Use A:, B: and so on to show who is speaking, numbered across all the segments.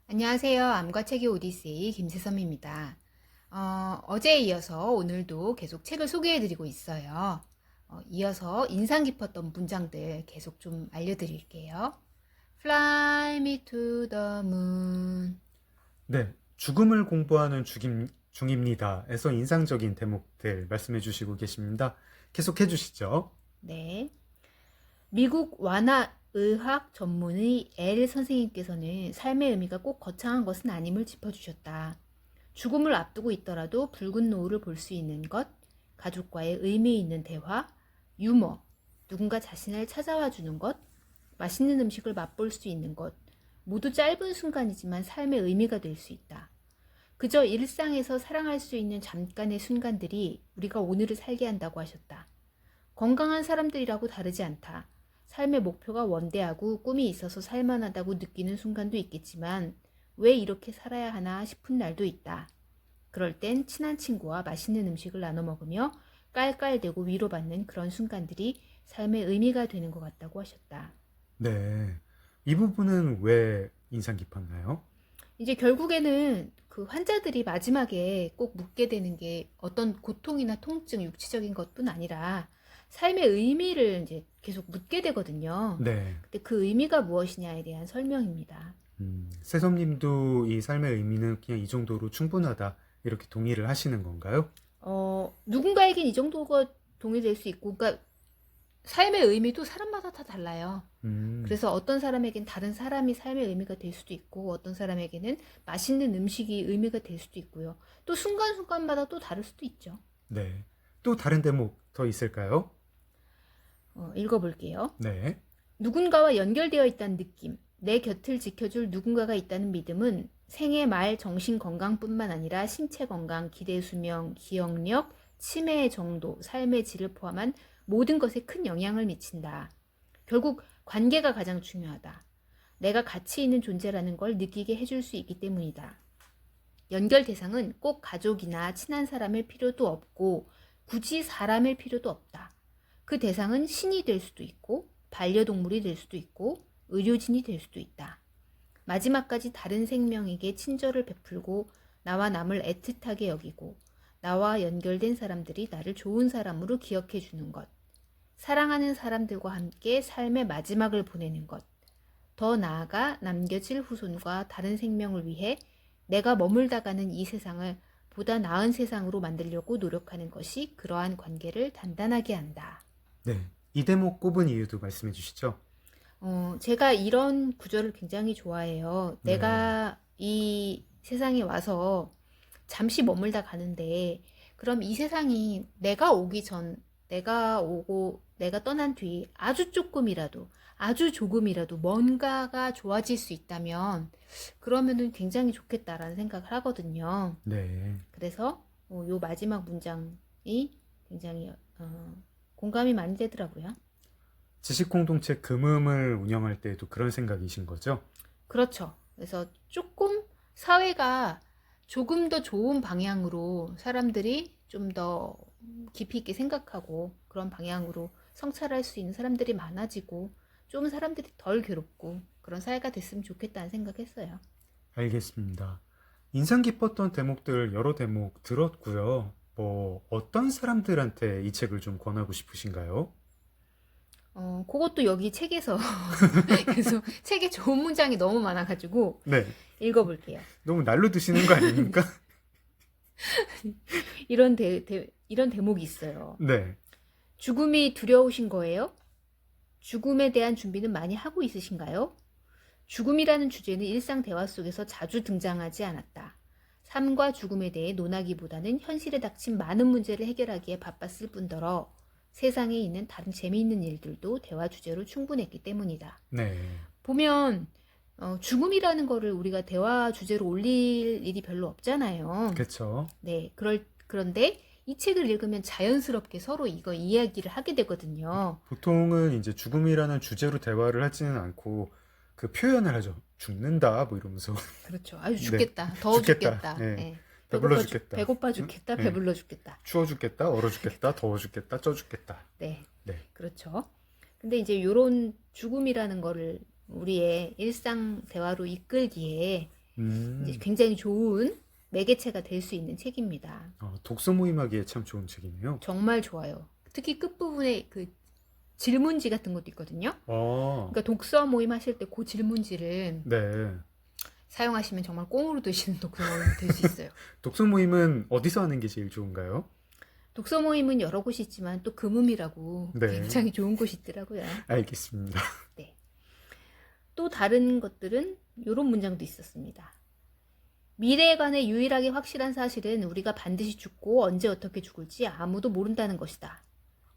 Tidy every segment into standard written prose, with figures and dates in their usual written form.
A: 안녕하세요. 암과 책의 오디세이 김세섬입니다. 어제에 이어서 오늘도 계속 책을 소개해드리고 있어요. 이어서 인상 깊었던 문장들 계속 좀 알려드릴게요. Fly me to the moon.
B: 네, 죽음을 공부하는 중입니다. 에서 인상적인 대목들 말씀해 주시고 계십니다. 계속해 주시죠.
A: 네. 미국 완화의학 전문의 L 선생님께서는 삶의 의미가 꼭 거창한 것은 아님을 짚어주셨다. 죽음을 앞두고 있더라도 붉은 노을을 볼 수 있는 것, 가족과의 의미 있는 대화, 유머, 누군가 자신을 찾아와 주는 것, 맛있는 음식을 맛볼 수 있는 것, 모두 짧은 순간이지만 삶의 의미가 될 수 있다. 그저 일상에서 사랑할 수 있는 잠깐의 순간들이 우리가 오늘을 살게 한다고 하셨다. 건강한 사람들이라고 다르지 않다. 삶의 목표가 원대하고 꿈이 있어서 살만하다고 느끼는 순간도 있겠지만 왜 이렇게 살아야 하나 싶은 날도 있다. 그럴 땐 친한 친구와 맛있는 음식을 나눠 먹으며 깔깔대고 위로받는 그런 순간들이 삶의 의미가 되는 것 같다고 하셨다.
B: 네, 이 부분은 왜 인상 깊었나요?
A: 이제 결국에는 그 환자들이 마지막에 꼭 묻게 되는 게 어떤 고통이나 통증, 육체적인 것뿐 아니라 삶의 의미를 이제 계속 묻게 되거든요.
B: 네,
A: 근데 그 의미가 무엇이냐에 대한 설명입니다.
B: 세솜님도 이 삶의 의미는 그냥 이 정도로 충분하다 이렇게 동의를 하시는 건가요?
A: 누군가에겐 이 정도가 동의될 수 있고, 그러니까 삶의 의미도 사람마다 다 달라요.
B: 음,
A: 그래서 어떤 사람에겐 다른 사람이 삶의 의미가 될 수도 있고, 어떤 사람에게는 맛있는 음식이 의미가 될 수도 있고요. 또 순간순간마다 또 다를 수도 있죠.
B: 네. 또 다른 대목 더 있을까요?
A: 읽어볼게요.
B: 네,
A: 누군가와 연결되어 있다는 느낌, 내 곁을 지켜줄 누군가가 있다는 믿음은 생애 말 정신 건강뿐만 아니라 신체 건강, 기대 수명, 기억력, 치매의 정도, 삶의 질을 포함한 모든 것에 큰 영향을 미친다. 결국 관계가 가장 중요하다. 내가 가치 있는 존재라는 걸 느끼게 해줄 수 있기 때문이다. 연결 대상은 꼭 가족이나 친한 사람일 필요도 없고 굳이 사람일 필요도 없다. 그 대상은 신이 될 수도 있고 반려동물이 될 수도 있고 의료진이 될 수도 있다. 마지막까지 다른 생명에게 친절을 베풀고 나와 남을 애틋하게 여기고 나와 연결된 사람들이 나를 좋은 사람으로 기억해 주는 것. 사랑하는 사람들과 함께 삶의 마지막을 보내는 것. 더 나아가 남겨질 후손과 다른 생명을 위해 내가 머물다 가는 이 세상을 보다 나은 세상으로 만들려고 노력하는 것이 그러한 관계를 단단하게 한다.
B: 네. 이 대목 꼽은 이유도 말씀해 주시죠.
A: 제가 이런 구절을 굉장히 좋아해요.
B: 네,
A: 내가 이 세상에 와서 잠시 머물다 가는데, 그럼 이 세상이 내가 오기 전, 내가 오고, 내가 떠난 뒤 아주 조금이라도 뭔가가 좋아질 수 있다면, 그러면은 굉장히 좋겠다라는 생각을 하거든요.
B: 네.
A: 그래서, 요 마지막 문장이 굉장히, 공감이 많이 되더라고요.
B: 지식 공동체 금음을 운영할 때에도 그런 생각이신 거죠?
A: 그렇죠. 그래서 조금 사회가 조금 더 좋은 방향으로 사람들이 좀 더 깊이 있게 생각하고 그런 방향으로 성찰할 수 있는 사람들이 많아지고 좀 사람들이 덜 괴롭고 그런 사회가 됐으면 좋겠다는 생각했어요.
B: 알겠습니다. 인상 깊었던 대목들 여러 대목 들었고요. 어떤 사람들한테 이 책을 좀 권하고 싶으신가요?
A: 그것도 여기 책에서 그래서 책에 좋은 문장이 너무 많아가지고
B: 네,
A: 읽어볼게요.
B: 너무 날로 드시는 거 아닙니까?
A: 이런 대목이 있어요.
B: 네,
A: 죽음이 두려우신 거예요? 죽음에 대한 준비는 많이 하고 있으신가요? 죽음이라는 주제는 일상 대화 속에서 자주 등장하지 않았다. 삶과 죽음에 대해 논하기보다는 현실에 닥친 많은 문제를 해결하기에 바빴을 뿐더러 세상에 있는 다른 재미있는 일들도 대화 주제로 충분했기 때문이다.
B: 네,
A: 보면 죽음이라는 거를 우리가 대화 주제로 올릴 일이 별로 없잖아요.
B: 그쵸.
A: 네, 그런데 이 책을 읽으면 자연스럽게 서로 이거 이야기를 하게 되거든요.
B: 보통은 이제 죽음이라는 주제로 대화를 하지는 않고 그 표현을 하죠. 죽는다, 뭐 이러면서.
A: 그렇죠. 아유,
B: 네,
A: 죽겠다. 더워
B: 죽겠다.
A: 죽겠다.
B: 네,
A: 예.
B: 배불러 죽겠다.
A: 배고파
B: 응?
A: 죽겠다.
B: 네,
A: 배불러 죽겠다.
B: 추워 죽겠다, 얼어 죽겠다, 더워 죽겠다, 쪄 죽겠다.
A: 네.
B: 네,
A: 그렇죠. 근데 이제 요런 죽음이라는 거를 우리의 일상 대화로 이끌기에 이제
B: 음.
A: 굉장히 좋은 매개체가 될 수 있는 책입니다.
B: 독서 모임하기에 참 좋은 책이네요.
A: 정말 좋아요. 특히 끝부분에 그 질문지 같은 것도 있거든요.
B: 어,
A: 그러니까 독서 모임 하실 때 그 질문지를
B: 네.
A: 사용하시면 정말 꽁으로 드시는 독서 모임이 될 수 있어요.
B: 독서 모임은 어디서 하는 게 제일 좋은가요?
A: 독서 모임은 여러 곳이 있지만 또 금음이라고
B: 네.
A: 굉장히 좋은 곳이 있더라고요.
B: 알겠습니다.
A: 네. 또 다른 것들은 이런 문장도 있었습니다. 미래에 관해 유일하게 확실한 사실은 우리가 반드시 죽고 언제 어떻게 죽을지 아무도 모른다는 것이다.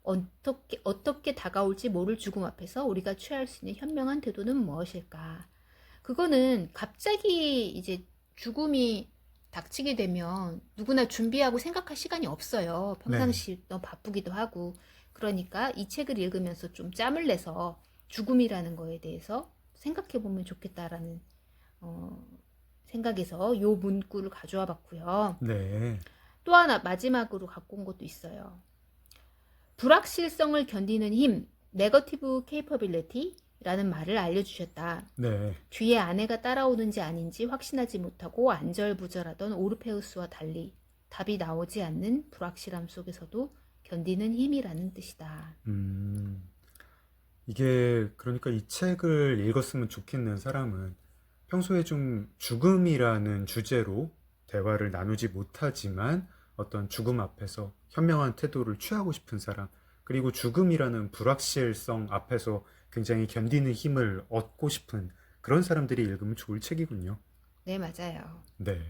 A: 어떻게 다가올지 모를 죽음 앞에서 우리가 취할 수 있는 현명한 태도는 무엇일까? 그거는 갑자기 이제 죽음이 닥치게 되면 누구나 준비하고 생각할 시간이 없어요. 평상시 너무 바쁘기도 하고. 그러니까 이 책을 읽으면서 좀 짬을 내서 죽음이라는 거에 대해서 생각해 보면 좋겠다라는 생각에서 요 문구를 가져와 봤고요.
B: 네.
A: 또 하나 마지막으로 갖고 온 것도 있어요. 불확실성을 견디는 힘, 네거티브 케이퍼빌리티라는 말을 알려주셨다.
B: 네.
A: 뒤에 아내가 따라오는지 아닌지 확신하지 못하고 안절부절하던 오르페우스와 달리 답이 나오지 않는 불확실함 속에서도 견디는 힘이라는 뜻이다.
B: 이게 그러니까 이 책을 읽었으면 좋겠는 사람은 평소에 좀 죽음이라는 주제로 대화를 나누지 못하지만 어떤 죽음 앞에서 현명한 태도를 취하고 싶은 사람, 그리고 죽음이라는 불확실성 앞에서 굉장히 견디는 힘을 얻고 싶은 그런 사람들이 읽으면 좋을 책이군요.
A: 네, 맞아요.
B: 네.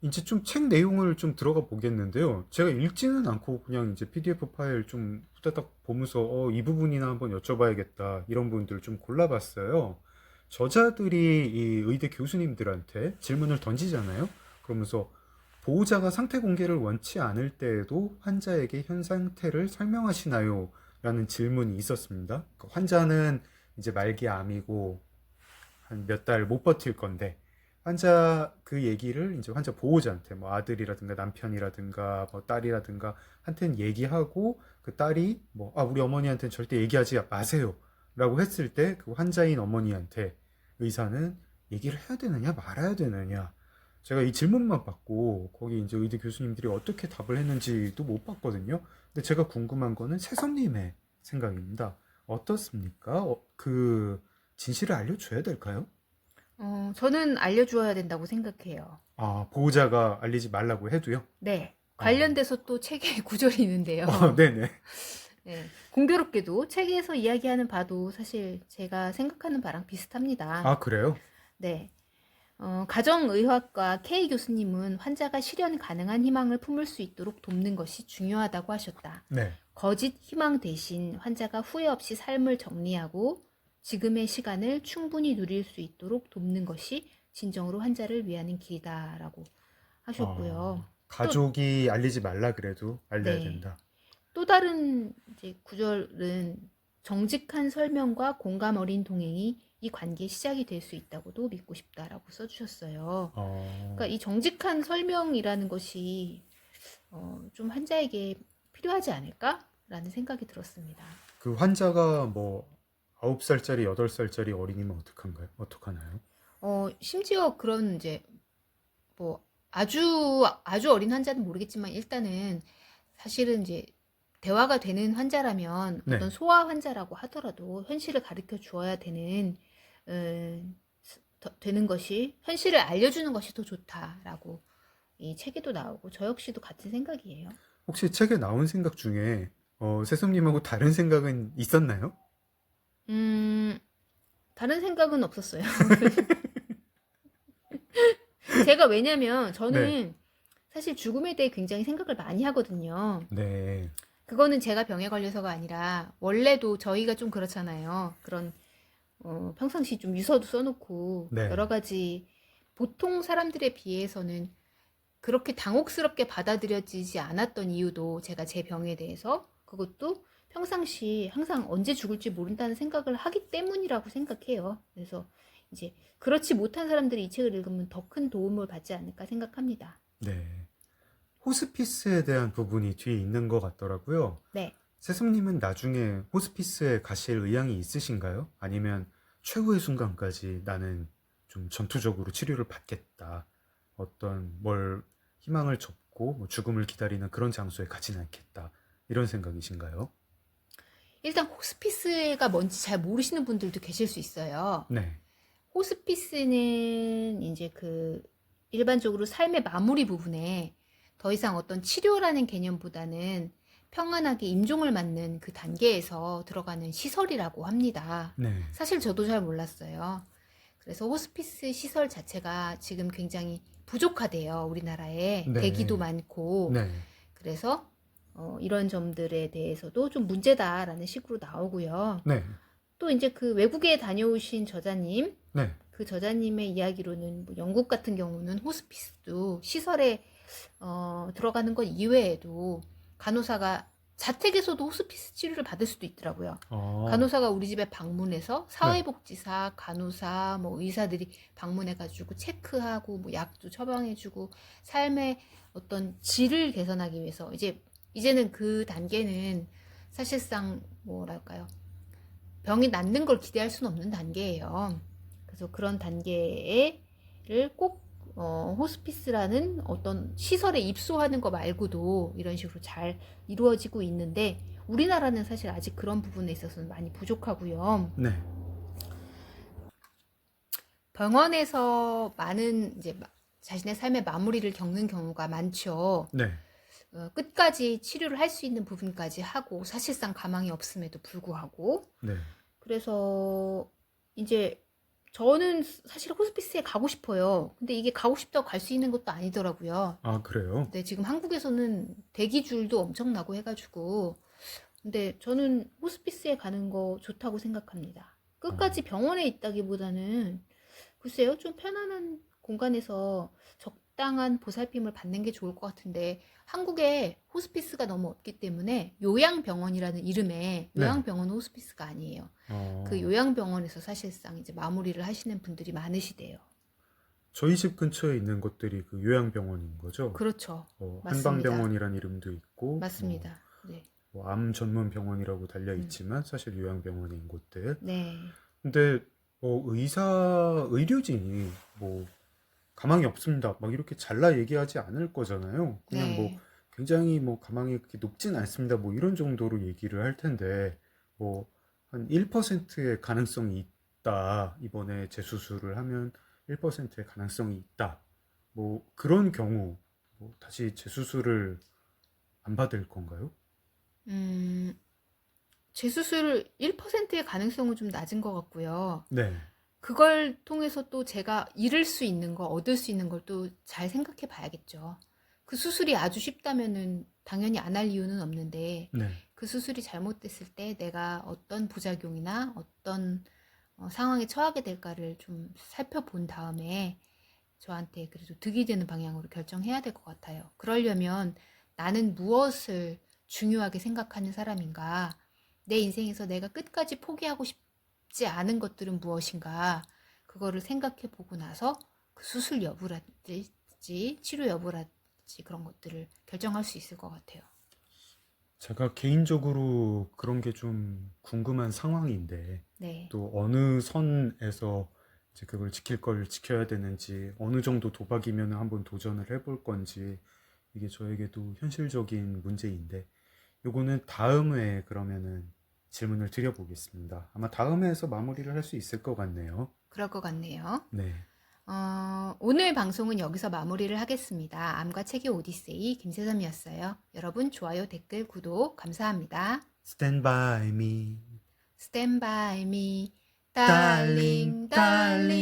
B: 이제 좀 책 내용을 좀 들어가 보겠는데요. 제가 읽지는 않고 그냥 이제 PDF 파일 좀 후다닥 보면서 이 부분이나 한번 여쭤봐야겠다 이런 부분들을 좀 골라봤어요. 저자들이 이 의대 교수님들한테 질문을 던지잖아요. 그러면서 보호자가 상태 공개를 원치 않을 때에도 환자에게 현 상태를 설명하시나요? 라는 질문이 있었습니다. 그 환자는 이제 말기 암이고 한 몇 달 못 버틸 건데 환자 그 얘기를 이제 환자 보호자한테 뭐 아들이라든가 남편이라든가 뭐 딸이라든가 한테는 얘기하고 그 딸이 뭐 우리 어머니한테는 절대 얘기하지 마세요 라고 했을 때 그 환자인 어머니한테 의사는 얘기를 해야 되느냐 말아야 되느냐, 제가 이 질문만 받고 거기 이제 의대 교수님들이 어떻게 답을 했는지도 못 봤거든요. 근데 제가 궁금한 거는 새som님의 생각입니다. 어떻습니까? 그 진실을 알려줘야 될까요?
A: 저는 알려주어야 된다고 생각해요.
B: 보호자가 알리지 말라고 해도요?
A: 네. 관련돼서 또 책에 구절이 있는데요.
B: 네네.
A: 네. 공교롭게도 책에서 이야기하는 바도 사실 제가 생각하는 바랑 비슷합니다.
B: 그래요?
A: 네. 가정의학과 K 교수님은 환자가 실현 가능한 희망을 품을 수 있도록 돕는 것이 중요하다고 하셨다.
B: 네.
A: 거짓 희망 대신 환자가 후회 없이 삶을 정리하고 지금의 시간을 충분히 누릴 수 있도록 돕는 것이 진정으로 환자를 위하는 길이다라고 하셨고요.
B: 가족이 알리지 말라 그래도 알려야
A: 네.
B: 된다.
A: 또 다른 이제 구절은 정직한 설명과 공감 어린 동행이 이 관계의 시작이 될 수 있다고도 믿고 싶다라고 써주셨어요. 그러니까 이 정직한 설명이라는 것이 좀 환자에게 필요하지 않을까라는 생각이 들었습니다.
B: 그 환자가 뭐 9살짜리, 8살짜리 어린이면 어떡하나요?
A: 심지어 그런 이제 뭐 아주 어린 환자는 모르겠지만 일단은 사실은 이제 대화가 되는 환자라면
B: 네.
A: 어떤 소아 환자라고 하더라도 현실을 가르쳐 주어야 되는 것이, 현실을 알려주는 것이 더 좋다라고 이 책에도 나오고 저 역시도 같은 생각이에요.
B: 혹시 책에 나온 생각 중에 새솜님하고 다른 생각은 있었나요?
A: 다른 생각은 없었어요. 제가 왜냐면 저는 사실 죽음에 대해 굉장히 생각을 많이 하거든요.
B: 네.
A: 그거는 제가 병에 걸려서가 아니라 원래도 저희가 좀 그렇잖아요. 그런 평상시 좀 유서도 써놓고
B: 네.
A: 여러 가지 보통 사람들에 비해서는 그렇게 당혹스럽게 받아들여지지 않았던 이유도 제가 제 병에 대해서 그것도 평상시 항상 언제 죽을지 모른다는 생각을 하기 때문이라고 생각해요. 그래서 이제 그렇지 못한 사람들이 이 책을 읽으면 더 큰 도움을 받지 않을까 생각합니다.
B: 네. 호스피스에 대한 부분이 뒤에 있는 것 같더라고요.
A: 네.
B: 새솜님은 나중에 호스피스에 가실 의향이 있으신가요? 아니면 최후의 순간까지 나는 좀 전투적으로 치료를 받겠다. 어떤 뭘 희망을 접고 뭐 죽음을 기다리는 그런 장소에 가진 않겠다. 이런 생각이신가요?
A: 일단 호스피스가 뭔지 잘 모르시는 분들도 계실 수 있어요.
B: 네.
A: 호스피스는 이제 그 일반적으로 삶의 마무리 부분에 더 이상 어떤 치료라는 개념보다는 평안하게 임종을 맞는 그 단계에서 들어가는 시설이라고 합니다.
B: 네.
A: 사실 저도 잘 몰랐어요. 그래서 호스피스 시설 자체가 지금 굉장히 부족하대요. 우리나라에
B: 네.
A: 대기도 많고.
B: 네.
A: 그래서 이런 점들에 대해서도 좀 문제다라는 식으로 나오고요.
B: 네.
A: 또 이제 그 외국에 다녀오신 저자님,
B: 네.
A: 그 저자님의 이야기로는 뭐 영국 같은 경우는 호스피스도 시설에 들어가는 것 이외에도 간호사가 자택에서도 호스피스 치료를 받을 수도 있더라고요. 간호사가 우리 집에 방문해서 사회복지사, 간호사, 뭐 의사들이 방문해가지고 체크하고 뭐 약도 처방해주고 삶의 어떤 질을 개선하기 위해서 이제는 그 단계는 사실상 뭐랄까요, 병이 낫는 걸 기대할 수는 없는 단계예요. 그래서 그런 단계를 꼭 호스피스라는 어떤 시설에 입소하는 거 말고도 이런 식으로 잘 이루어지고 있는데 우리나라는 사실 아직 그런 부분에 있어서는 많이 부족하고요.
B: 네.
A: 병원에서 많은 이제 자신의 삶의 마무리를 겪는 경우가 많죠.
B: 네.
A: 끝까지 치료를 할 수 있는 부분까지 하고 사실상 가망이 없음에도 불구하고
B: 네.
A: 그래서 이제 저는 사실 호스피스에 가고 싶어요. 근데 이게 가고 싶다고 갈 수 있는 것도 아니더라고요.
B: 아, 그래요?
A: 네, 지금 한국에서는 대기줄도 엄청나고 해가지고. 근데 저는 호스피스에 가는 거 좋다고 생각합니다. 끝까지 병원에 있다기보다는 글쎄요, 좀 편안한 공간에서 적당한 보살핌을 받는 게 좋을 것 같은데 한국에 호스피스가 너무 없기 때문에 요양병원이라는 이름의 요양병원 호스피스가 아니에요. 그 요양병원에서 사실상 이제 마무리를 하시는 분들이 많으시대요.
B: 저희 집 근처에 있는 것들이 그 요양병원인 거죠?
A: 그렇죠. 맞습니다.
B: 한방병원이란 이름도 있고,
A: 맞습니다. 네.
B: 암 전문 병원이라고 달려 있지만 사실 요양병원인 곳들.
A: 네.
B: 근데 의료진이 뭐 가망이 없습니다. 막 이렇게 잘라 얘기하지 않을 거잖아요. 그냥 뭐
A: 네.
B: 굉장히 뭐 가망이 그렇게 높진 않습니다. 뭐 이런 정도로 얘기를 할 텐데 뭐 한 1%의 가능성이 있다. 이번에 재수술을 하면 1%의 가능성이 있다. 뭐 그런 경우 뭐 다시 재수술을 안 받을 건가요?
A: 재수술 1%의 가능성은 좀 낮은 것 같고요.
B: 네.
A: 그걸 통해서 또 제가 잃을 수 있는 거, 얻을 수 있는 걸 또 잘 생각해 봐야겠죠. 그 수술이 아주 쉽다면은 당연히 안 할 이유는 없는데
B: 네.
A: 그 수술이 잘못됐을 때 내가 어떤 부작용이나 어떤 상황에 처하게 될까를 좀 살펴본 다음에 저한테 그래도 득이 되는 방향으로 결정해야 될 것 같아요. 그러려면 나는 무엇을 중요하게 생각하는 사람인가? 내 인생에서 내가 끝까지 포기하고 싶지 않은 것들은 무엇인가? 그거를 생각해 보고 나서 그 수술 여부랄지 치료 여부랄지 그런 것들을 결정할 수 있을 것 같아요.
B: 제가 개인적으로 그런 게 좀 궁금한 상황인데
A: 네.
B: 또 어느 선에서 이제 그걸 지킬 걸 지켜야 되는지 어느 정도 도박이면 한번 도전을 해볼 건지 이게 저에게도 현실적인 문제인데 요거는 다음 회에 그러면은 질문을 드려보겠습니다. 아마 다음 회에서 마무리를 할 수 있을 것 같네요.
A: 그럴 것 같네요.
B: 네.
A: 오늘 방송은 여기서 마무리를 하겠습니다. 암과 책의 오디세이 김세섬이었어요. 여러분 좋아요, 댓글, 구독 감사합니다.
B: Stand by me.
A: Stand by me,
B: Darling,
A: darling, darling.